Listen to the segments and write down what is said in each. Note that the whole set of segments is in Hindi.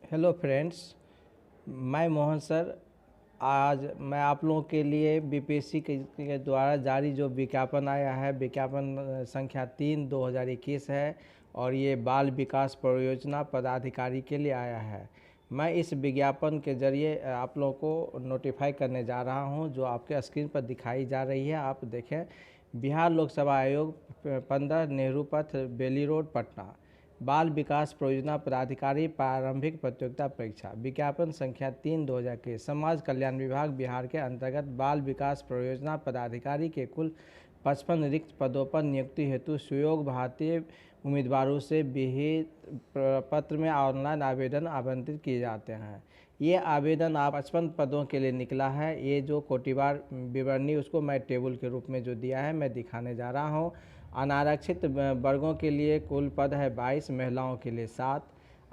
हेलो फ्रेंड्स, मैं मोहन सर। आज मैं आप लोगों के लिए बीपीएससी के द्वारा जारी जो विज्ञापन आया है, विज्ञापन संख्या 3/2021 है और ये बाल विकास परियोजना पदाधिकारी के लिए आया है। मैं इस विज्ञापन के जरिए आप लोगों को नोटिफाई करने जा रहा हूं, जो आपके स्क्रीन पर दिखाई जा रही है। आप देखें, बिहार लोक सेवा आयोग 15 नेहरू पथ, बेली रोड, पटना। बाल विकास परियोजना पदाधिकारी प्रारंभिक प्रतियोगिता परीक्षा विज्ञापन संख्या 3/2021 के समाज कल्याण विभाग बिहार के अंतर्गत बाल विकास परियोजना पदाधिकारी के कुल 55 रिक्त पदों पर नियुक्ति हेतु सुयोग भारतीय उम्मीदवारों से विहित पत्र में ऑनलाइन आवेदन आमंत्रित किए जाते हैं। ये आवेदन आप 55 पदों के लिए निकला है। ये जो कोटिवार विवरणी उसको मैं टेबल के रूप में जो दिया है मैं दिखाने जा रहा हूँ। अनारक्षित वर्गों के लिए कुल पद है 22, महिलाओं के लिए 7,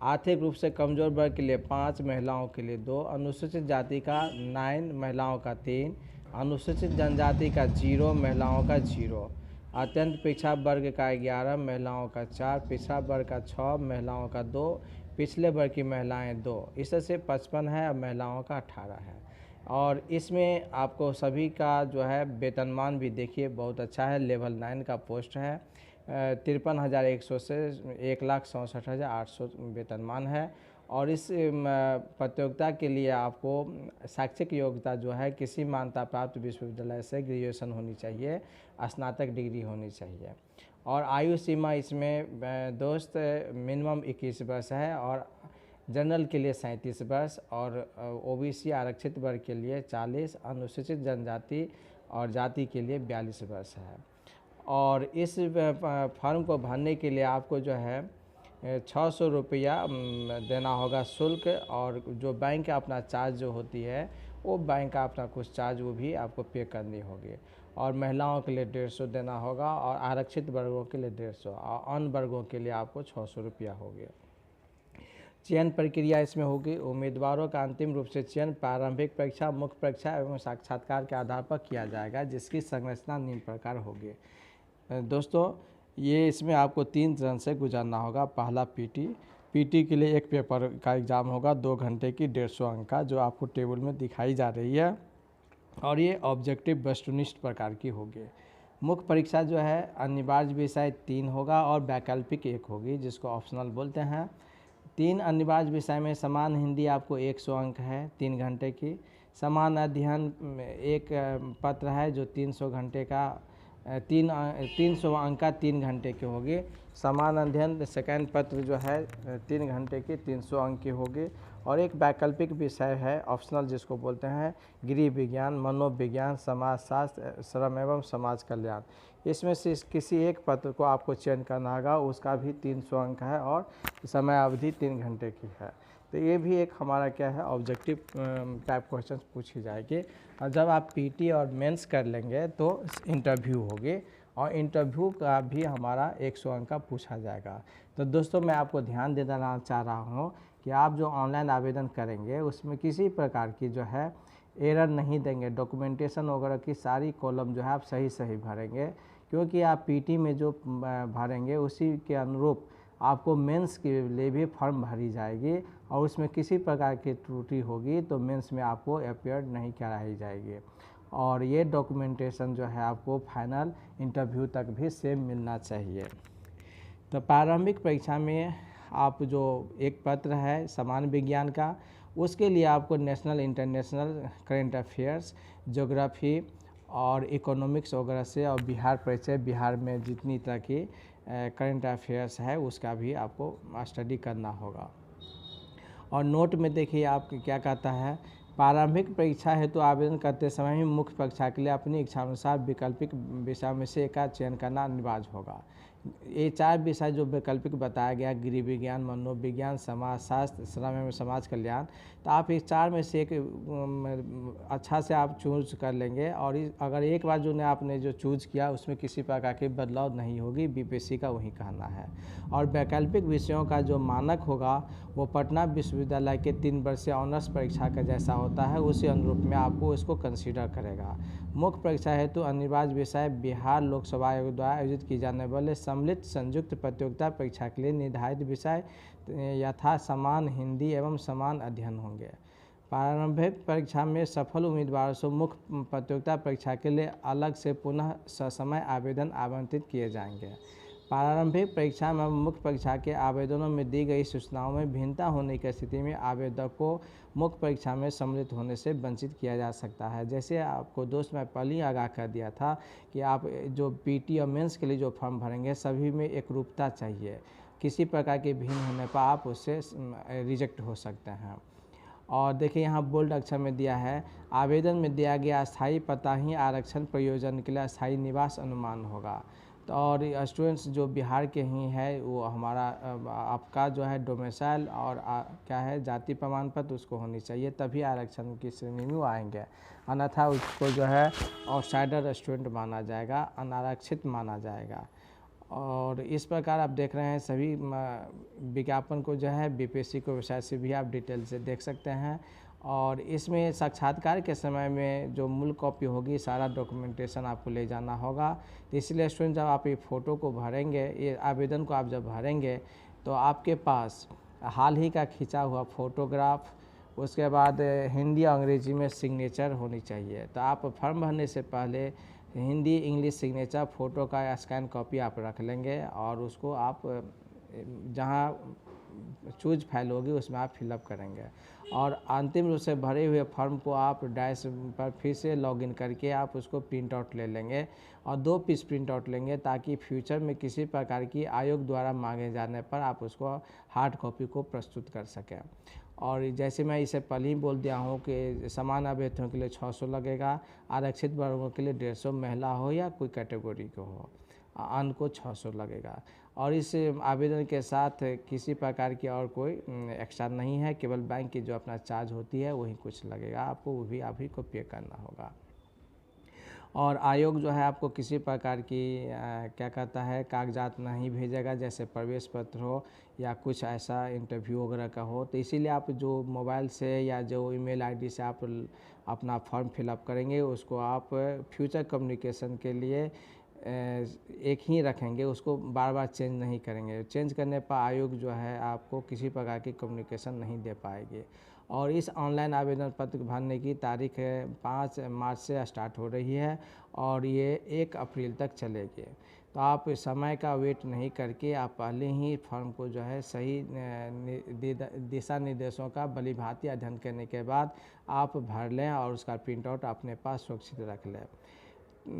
आर्थिक रूप से कमजोर वर्ग के लिए 5, महिलाओं के लिए 2, अनुसूचित जाति का 9, महिलाओं का 3, अनुसूचित जनजाति का 0, महिलाओं का 0, अत्यंत पिछड़ा वर्ग का 11, महिलाओं का 4, पिछड़ा वर्ग का 6, महिलाओं का 2, पिछले वर्ग की महिलाएं 2, इससे 55 है और महिलाओं का 18 है। और इसमें आपको सभी का जो है वेतनमान भी देखिए बहुत अच्छा है। लेवल 9 का पोस्ट है। 53,100 से 1,67,800 वेतनमान है। और इस प्रतियोगिता के लिए आपको शैक्षिक योग्यता जो है किसी मान्यता प्राप्त विश्वविद्यालय से ग्रेजुएशन होनी चाहिए, स्नातक डिग्री होनी चाहिए। और आयु सीमा इसमें दोस्त मिनिमम 21 वर्ष है और जनरल के लिए 37 वर्ष और ओबीसी आरक्षित वर्ग के लिए 40, अनुसूचित जनजाति और जाति के लिए 42 वर्ष है। और इस फॉर्म को भरने के लिए आपको जो है 600 रुपया देना होगा शुल्क, और जो बैंक का अपना चार्ज जो होती है वो बैंक का अपना कुछ चार्ज वो भी आपको पे करनी होगी। और महिलाओं के लिए 150 देना होगा और आरक्षित वर्गों के लिए 150 और अन्य वर्गों के लिए आपको 600 रुपया होगी। चयन प्रक्रिया इसमें होगी। उम्मीदवारों का अंतिम रूप से चयन प्रारंभिक परीक्षा, मुख्य परीक्षा एवं साक्षात्कार के आधार पर किया जाएगा, जिसकी संरचना निम्न प्रकार होगी। दोस्तों, ये इसमें आपको 3 चरण से गुजरना होगा। पहला पीटी के लिए एक पेपर का एग्ज़ाम होगा 2 घंटे की 150 अंक का, जो आपको टेबल में दिखाई जा रही है। और ये ऑब्जेक्टिव वस्तुनिष्ठ प्रकार की होगी। मुख्य परीक्षा जो है अनिवार्य विषय 3 होगा और वैकल्पिक 1 होगी, जिसको ऑप्शनल बोलते हैं। 3 अनिवार्य विषय में समान हिंदी आपको 100 अंक है 3 घंटे की। समान अध्ययन एक पत्र है जो 300 घंटे का 300 अंक का 3 घंटे की होगी। समान अध्ययन सेकंड पत्र जो है 3 घंटे की 300 अंक की होगी। और एक वैकल्पिक विषय है ऑप्शनल, जिसको बोलते हैं गृह विज्ञान, मनोविज्ञान, समाजशास्त्र, श्रम एवं समाज कल्याण। इसमें से किसी एक पत्र को आपको चयन करना होगा, उसका भी 300 अंक है और समय अवधि 3 घंटे की है। तो ये भी एक हमारा क्या है ऑब्जेक्टिव टाइप क्वेश्चन पूछी जाएगी। और जब आप पीटी और मेंस कर लेंगे तो इंटरव्यू होगी और इंटरव्यू का भी हमारा 100 अंक का पूछा जाएगा। तो दोस्तों, मैं आपको ध्यान देना चाह रहा हूँ कि आप जो ऑनलाइन आवेदन करेंगे उसमें किसी प्रकार की जो है एरर नहीं देंगे। डॉक्यूमेंटेशन वगैरह की सारी कॉलम जो है आप सही भरेंगे, क्योंकि आप पीटी में जो भरेंगे उसी के अनुरूप आपको मेंस के लिए भी फॉर्म भरी जाएगी। और उसमें किसी प्रकार की त्रुटि होगी तो मेंस में आपको अपीयर नहीं कराई जाएगी। और ये डॉक्यूमेंटेशन जो है आपको फाइनल इंटरव्यू तक भी सेम मिलना चाहिए। तो प्रारंभिक परीक्षा में आप जो एक पत्र है समान विज्ञान का, उसके लिए आपको national international current affairs, geography और इकोनॉमिक्स वगैरह से, और बिहार परिचय, बिहार में जितनी तरह की करेंट अफेयर्स है उसका भी आपको स्टडी करना होगा। और नोट में देखिए आप क्या कहता है, प्रारंभिक परीक्षा हेतु आवेदन करते समय ही मुख्य परीक्षा के लिए अपनी इच्छानुसार वैकल्पिक विषय में से एक का चयन करना अनिवार्य होगा। ये 4 विषय जो वैकल्पिक बताया गया, गृह विज्ञान, मनोविज्ञान, समाजशास्त्र, श्रम एवं समाज कल्याण, तो आप इस 4 में से एक अच्छा से आप चूज कर लेंगे। और अगर एक बार जो आपने जो चूज किया उसमें किसी प्रकार की बदलाव नहीं होगी, बीपीएससी का वही कहना है। और वैकल्पिक विषयों का जो मानक होगा वो पटना विश्वविद्यालय के 3 वर्षीय ऑनर्स परीक्षा का जैसा होता है, उसी अनुरूप में आपको इसको कंसीडर करेगा। मुख्य परीक्षा हेतु अनिवार्य विषय बिहार लोक सेवा आयोग द्वारा आयोजित की जाने वाले सम्मिलित संयुक्त प्रतियोगिता परीक्षा के लिए निर्धारित विषय यथा समान हिंदी एवं समान अध्ययन होंगे। प्रारंभिक परीक्षा में सफल उम्मीदवारों से मुख्य प्रतियोगिता परीक्षा के लिए अलग से पुनः ससमय आवेदन आवंटित किए जाएंगे। प्रारंभिक परीक्षा में मुख्य परीक्षा के आवेदनों में दी गई सूचनाओं में भिन्नता होने की स्थिति में आवेदक को मुख्य परीक्षा में सम्मिलित होने से वंचित किया जा सकता है। जैसे आपको दोस्त मैं पहले ही आगाह कर दिया था कि आप जो पीटी और मेंस के लिए जो फॉर्म भरेंगे सभी में एकरूपता चाहिए, किसी प्रकार के भिन्न होने पर आप उससे रिजेक्ट हो सकते हैं। और देखिए यहाँ बोल्ड अक्षर में दिया है, आवेदन में दिया गया अस्थायी पता ही आरक्षण प्रयोजन के लिए अस्थायी निवास अनुमान होगा। तो और स्टूडेंट्स जो बिहार के ही है वो हमारा आपका जो है डोमिसाइल और क्या है जाति प्रमाण पत्र उसको होनी चाहिए, तभी आरक्षण की श्रेणी में वो आएंगे, अन्यथा उसको जो है आउटसाइडर स्टूडेंट माना जाएगा, अनारक्षित माना जाएगा। और इस प्रकार आप देख रहे हैं सभी विज्ञापन को जो है बीपीएससी को वेबसाइट से भी आप डिटेल से देख सकते हैं। और इसमें साक्षात्कार के समय में जो मूल कॉपी होगी सारा डॉक्यूमेंटेशन आपको ले जाना होगा। तो इसलिए स्टूडेंट जब आप ये फ़ोटो को भरेंगे, ये आवेदन को आप जब भरेंगे तो आपके पास हाल ही का खींचा हुआ फ़ोटोग्राफ, उसके बाद हिंदी और अंग्रेजी में सिग्नेचर होनी चाहिए। तो आप फॉर्म भरने से पहले हिंदी इंग्लिश सिग्नेचर फ़ोटो का स्कैन कॉपी आप रख लेंगे और उसको आप जहाँ चूज फाइल होगी उसमें आप फिलअप करेंगे। और अंतिम रूप से भरे हुए फॉर्म को आप डैश पर फिर से लॉगिन करके आप उसको प्रिंट आउट ले लेंगे और 2 पीस प्रिंट आउट लेंगे, ताकि फ्यूचर में किसी प्रकार की आयोग द्वारा मांगे जाने पर आप उसको हार्ड कॉपी को प्रस्तुत कर सकें। और जैसे मैं इसे पहले ही बोल दिया हूँ कि समान अभ्यर्थियों के लिए 600 लगेगा, आरक्षित वर्गों के लिए 150, महिला हो या कोई कैटेगरी को हो, अन्य को 600 लगेगा। और इस आवेदन के साथ किसी प्रकार की और कोई एक्स्ट्रा नहीं है, केवल बैंक की जो अपना चार्ज होती है वही कुछ लगेगा, आपको वो भी आप ही को पे करना होगा। और आयोग जो है आपको किसी प्रकार की क्या कहता है कागजात नहीं भेजेगा, जैसे प्रवेश पत्र हो या कुछ ऐसा इंटरव्यू वगैरह का हो। तो इसीलिए आप जो मोबाइल से या जो ईमेल आईडी से आप अपना फॉर्म फिलअप करेंगे उसको आप फ्यूचर कम्युनिकेशन के लिए एक ही रखेंगे, उसको बार बार चेंज नहीं करेंगे। चेंज करने पर आयोग जो है आपको किसी प्रकार की कम्युनिकेशन नहीं दे पाएगी। और इस ऑनलाइन आवेदन पत्र भरने की तारीख 5 मार्च से स्टार्ट हो रही है और ये 1 अप्रैल तक चलेगी। तो आप समय का वेट नहीं करके आप पहले ही फॉर्म को जो है सही दिशा निर्देशों का भलीभांति अध्ययन करने के बाद आप भर लें और उसका प्रिंट आउट अपने पास सुरक्षित रख लें।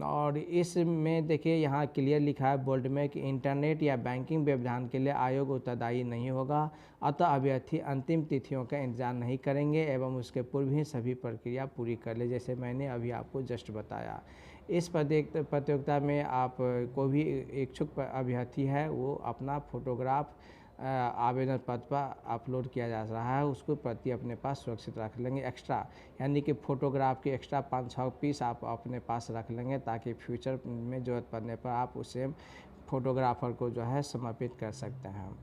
और इसमें देखिए यहाँ क्लियर लिखा है बोल्ड में कि इंटरनेट या बैंकिंग व्यवधान के लिए आयोग उत्तरदायी नहीं होगा, अतः अभ्यर्थी अंतिम तिथियों का इंतजार नहीं करेंगे एवं उसके पूर्व ही सभी प्रक्रिया पूरी कर ले, जैसे मैंने अभी आपको जस्ट बताया। इस प्रतियोगिता में आप कोई भी इच्छुक अभ्यर्थी है वो अपना फोटोग्राफ आवेदन पत्र पर अपलोड किया जा रहा है, उसको प्रति अपने पास सुरक्षित रख लेंगे एक्स्ट्रा, यानी कि फ़ोटोग्राफ की एक्स्ट्रा 5-6 पीस आप अपने पास रख लेंगे, ताकि फ्यूचर में ज़रूरत पड़ने पर आप उसे फ़ोटोग्राफ़र को जो है समर्पित कर सकते हैं।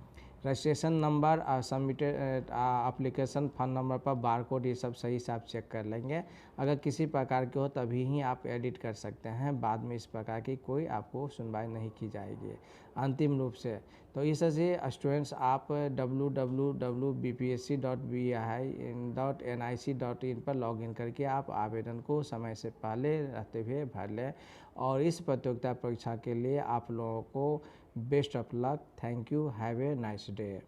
Registration number submitted application phone number पर बारकोड ये सब सही से आप चेक कर लेंगे। अगर किसी प्रकार के हो तभी ही आप एडिट कर सकते हैं, बाद में इस प्रकार की कोई आपको सुनवाई नहीं की जाएगी अंतिम रूप से। तो इस से स्टूडेंट्स आप www.bpsc.bi.nic.in पर लॉगिन करके आप आवेदन को समय से पहले रहते हुए भर लें। और इस प्रतियोगिता परीक्षा के लिए आप लोगों को best of luck. Thank you. Have a nice day.